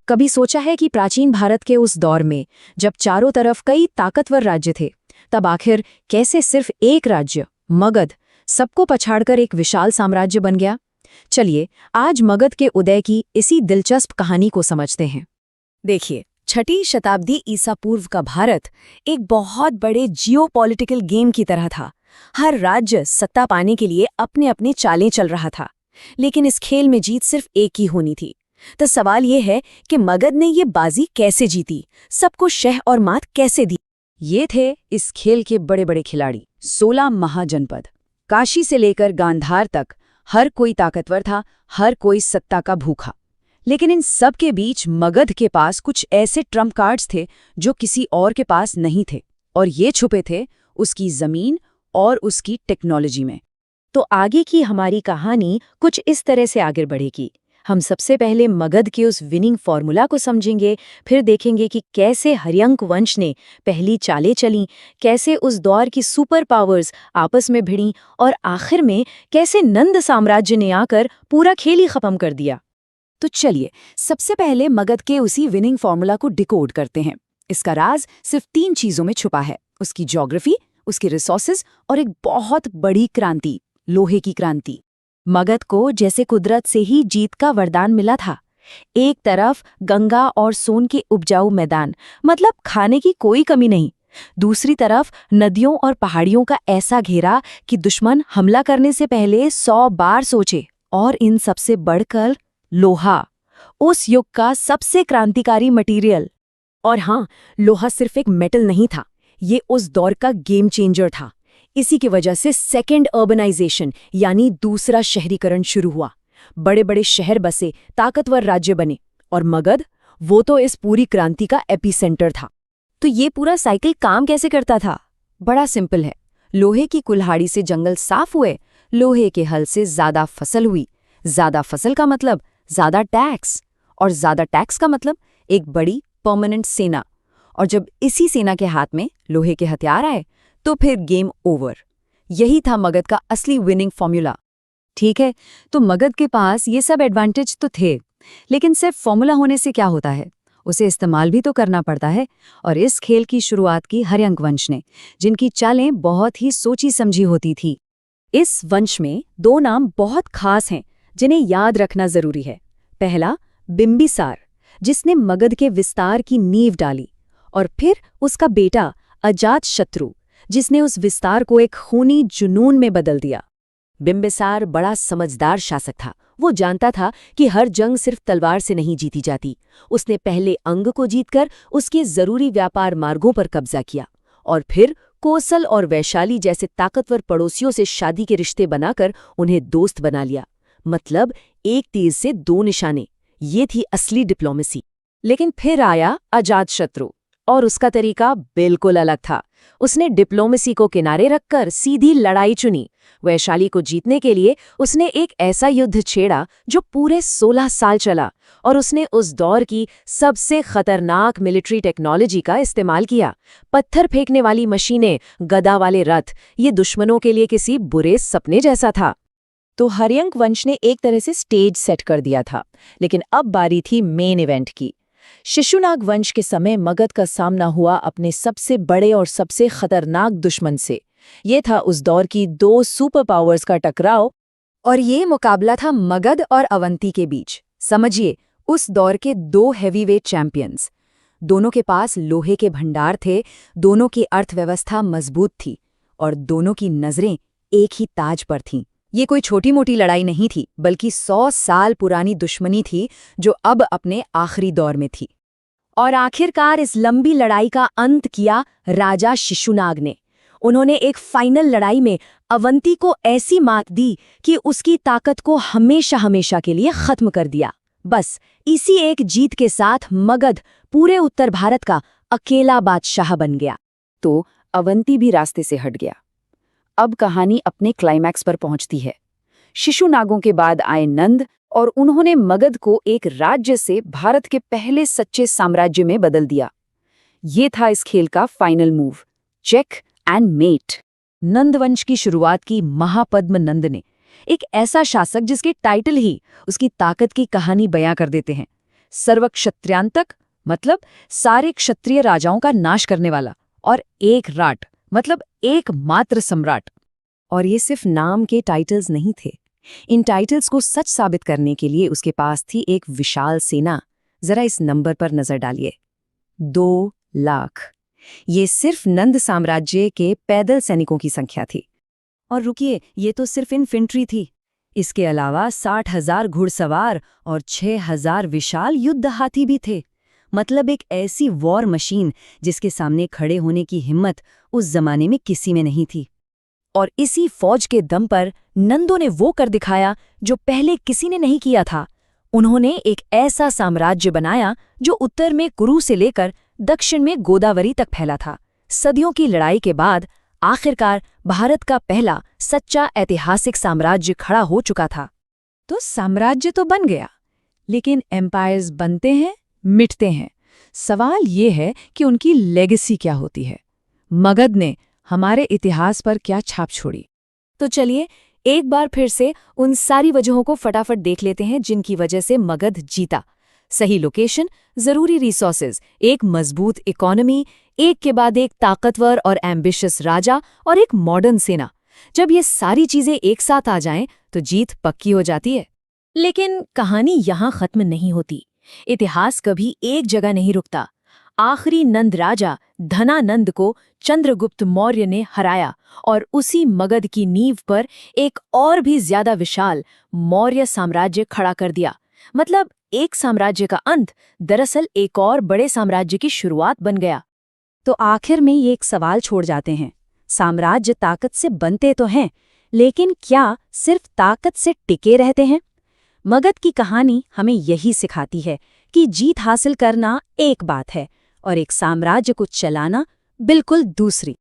कभी सोचा है कि प्राचीन भारत के उस दौर में जब चारों तरफ कई ताकतवर राज्य थे, तब आखिर कैसे सिर्फ एक राज्य मगध सबको पछाड़कर एक विशाल साम्राज्य बन गया? चलिए आज मगध के उदय की इसी दिलचस्प कहानी को समझते हैं। देखिए, 6ठी शताब्दी ईसा पूर्व का भारत एक बहुत बड़े जियोपॉलिटिकल गेम की तरह था। हर राज्य सत्ता पाने के लिए अपने अपने चालें चल रहा था, लेकिन इस खेल में जीत सिर्फ एक ही होनी थी। तो सवाल ये है कि मगध ने ये बाजी कैसे जीती, सबको शह और मात कैसे दी? ये थे इस खेल के बड़े बड़े खिलाड़ी, 16 महाजनपद। काशी से लेकर गांधार तक हर कोई ताकतवर था, हर कोई सत्ता का भूखा। लेकिन इन सब के बीच मगध के पास कुछ ऐसे ट्रम्प कार्ड्स थे जो किसी और के पास नहीं थे, और ये छुपे थे उसकी जमीन और उसकी टेक्नोलॉजी में। तो आगे की हमारी कहानी कुछ इस तरह से आगे बढ़ेगी। हम सबसे पहले मगध के उस विनिंग फॉर्मूला को समझेंगे, फिर देखेंगे कि कैसे हर्यंक वंश ने पहली चालें चलीं, कैसे उस दौर की सुपर पावर्स आपस में भिड़ीं, और आखिर में कैसे नंद साम्राज्य ने आकर पूरा खेल ही खत्म कर दिया। तो चलिए सबसे पहले मगध के उसी विनिंग फॉर्मूला को डिकोड करते हैं। इसका राज सिर्फ 3 चीजों में छुपा है: उसकी ज्योग्राफी, उसकी रिसोर्सेज और एक बहुत बड़ी क्रांति, लोहे की क्रांति। मगध को जैसे कुदरत से ही जीत का वरदान मिला था। एक तरफ गंगा और सोन के उपजाऊ मैदान, मतलब खाने की कोई कमी नहीं। दूसरी तरफ नदियों और पहाड़ियों का ऐसा घेरा कि दुश्मन हमला करने से पहले 100 बार सोचे। और इन सबसे बढ़कर लोहा, उस युग का सबसे क्रांतिकारी मटेरियल। और हाँ, लोहा सिर्फ एक मेटल नहीं था, ये उस दौर का गेम चेंजर था। इसी की वजह से सेकेंड अर्बनाइजेशन यानी दूसरा शहरीकरण शुरू हुआ। बड़े बड़े शहर बसे, ताकतवर राज्य बने, और मगध वो तो इस पूरी क्रांति का एपिसेंटर था। तो ये पूरा साइकिल काम कैसे करता था? बड़ा सिंपल है। लोहे की कुल्हाड़ी से जंगल साफ हुए, लोहे के हल से ज्यादा फसल हुई। ज्यादा फसल का मतलब ज्यादा टैक्स, और ज्यादा टैक्स का मतलब एक बड़ी परमानेंट सेना। और जब इसी सेना के हाथ में लोहे के हथियार आए तो फिर गेम ओवर। यही था मगध का असली विनिंग फॉर्मूला। ठीक है, तो मगध के पास ये सब एडवांटेज तो थे, लेकिन सिर्फ फॉर्मूला होने से क्या होता है, उसे इस्तेमाल भी तो करना पड़ता है। और इस खेल की शुरुआत की हर्यंक वंश ने, जिनकी चालें बहुत ही सोची समझी होती थी। इस वंश में 2 नाम बहुत खास हैं जिन्हें याद रखना जरूरी है। पहला बिंबिसार, जिसने मगध के विस्तार की नींव डाली, और फिर उसका बेटा अजातशत्रु, जिसने उस विस्तार को एक खूनी जुनून में बदल दिया। बिंबिसार बड़ा समझदार शासक था। वो जानता था कि हर जंग सिर्फ तलवार से नहीं जीती जाती। उसने पहले अंग को जीतकर उसके जरूरी व्यापार मार्गों पर कब्जा किया, और फिर कोसल और वैशाली जैसे ताकतवर पड़ोसियों से शादी के रिश्ते बनाकर उन्हें दोस्त बना लिया। मतलब एक तीर से 2 निशाने। ये थी असली डिप्लोमेसी। लेकिन फिर आया अजातशत्रु, और उसका तरीका बिल्कुल अलग था। उसने डिप्लोमेसी को किनारे रखकर सीधी लड़ाई चुनी। वैशाली को जीतने के लिए उसने एक ऐसा युद्ध छेड़ा जो पूरे 16 साल चला, और उसने उस दौर की सबसे खतरनाक मिलिट्री टेक्नोलॉजी का इस्तेमाल किया। पत्थर फेंकने वाली मशीनें, गदा वाले रथ, ये दुश्मनों के लिए किसी बुरे सपने जैसा था। तो हर्यंक वंश ने एक तरह से स्टेज सेट कर दिया था। लेकिन अब बारी थी मेन इवेंट की। शिशुनाग वंश के समय मगध का सामना हुआ अपने सबसे बड़े और सबसे खतरनाक दुश्मन से। ये था उस दौर की 2 सुपर पावर्स का टकराव, और ये मुकाबला था मगध और अवंती के बीच। समझिए, उस दौर के 2 हैवीवेट चैंपियंस। दोनों के पास लोहे के भंडार थे, दोनों की अर्थव्यवस्था मजबूत थी, और दोनों की नजरें एक ही ताज पर थीं। ये कोई छोटी मोटी लड़ाई नहीं थी, बल्कि 100 साल पुरानी दुश्मनी थी जो अब अपने आखिरी दौर में थी। और आखिरकार इस लंबी लड़ाई का अंत किया राजा शिशुनाग ने। उन्होंने एक फाइनल लड़ाई में अवंती को ऐसी मात दी कि उसकी ताकत को हमेशा हमेशा के लिए खत्म कर दिया। बस इसी एक जीत के साथ मगध पूरे उत्तर भारत का अकेला बादशाह बन गया। तो अवंती भी रास्ते से हट गया। अब कहानी अपने क्लाइमैक्स पर पहुंचती है। शिशुनागों के बाद आए नंद, और उन्होंने मगध को एक राज्य से भारत के पहले सच्चे साम्राज्य में बदल दिया। ये था इस खेल का final move, check and mate. Nand वंश की शुरुआत की महापद्म नंद ने, एक ऐसा शासक जिसके टाइटल ही उसकी ताकत की कहानी बयां कर देते हैं। सर्वक्षत्र्यांतक मतलब सारे क्षत्रिय राजाओं का नाश करने वाला, और एक राट मतलब एकमात्र सम्राट। और ये सिर्फ नाम के टाइटल्स नहीं थे। इन टाइटल्स को सच साबित करने के लिए उसके पास थी एक विशाल सेना। जरा इस नंबर पर नजर डालिए, 2 लाख। ये सिर्फ नंद साम्राज्य के पैदल सैनिकों की संख्या थी। और रुकिए, ये तो सिर्फ इन्फेंट्री थी। इसके अलावा 60,000 घुड़सवार और 6,000 विशाल युद्ध हाथी भी थे। मतलब एक ऐसी वॉर मशीन जिसके सामने खड़े होने की हिम्मत उस जमाने में किसी में नहीं थी। और इसी फौज के दम पर नंदों ने वो कर दिखाया जो पहले किसी ने नहीं किया था। उन्होंने एक ऐसा साम्राज्य बनाया जो उत्तर में कुरु से लेकर दक्षिण में गोदावरी तक फैला था। सदियों की लड़ाई के बाद आखिरकार भारत का पहला सच्चा ऐतिहासिक साम्राज्य खड़ा हो चुका था। तो साम्राज्य तो बन गया, लेकिन एम्पायर्स बनते हैं, मिटते हैं। सवाल ये है कि उनकी लेगेसी क्या होती है। मगध ने हमारे इतिहास पर क्या छाप छोड़ी? तो चलिए एक बार फिर से उन सारी वजहों को फटाफट देख लेते हैं जिनकी वजह से मगध जीता। सही लोकेशन, जरूरी रिसोर्सेज, एक मजबूत इकोनॉमी, एक के बाद एक ताकतवर और एम्बिशियस राजा और एक मॉडर्न सेना। जब ये सारी चीजें एक साथ आ जाएं तो जीत पक्की हो जाती है। लेकिन कहानी यहाँ खत्म नहीं होती। इतिहास कभी एक जगह नहीं रुकता। आखिरी नंद राजा धनानंद को चंद्रगुप्त मौर्य ने हराया और उसी मगध की नींव पर एक और भी ज्यादा विशाल मौर्य साम्राज्य खड़ा कर दिया। मतलब एक साम्राज्य का अंत दरअसल एक और बड़े साम्राज्य की शुरुआत बन गया। तो आखिर में ये एक सवाल छोड़ जाते हैं, साम्राज्य ताकत से बनते तो हैं, लेकिन क्या सिर्फ ताकत से टिके रहते हैं? मगध की कहानी हमें यही सिखाती है कि जीत हासिल करना एक बात है और एक साम्राज्य को चलाना बिल्कुल दूसरी।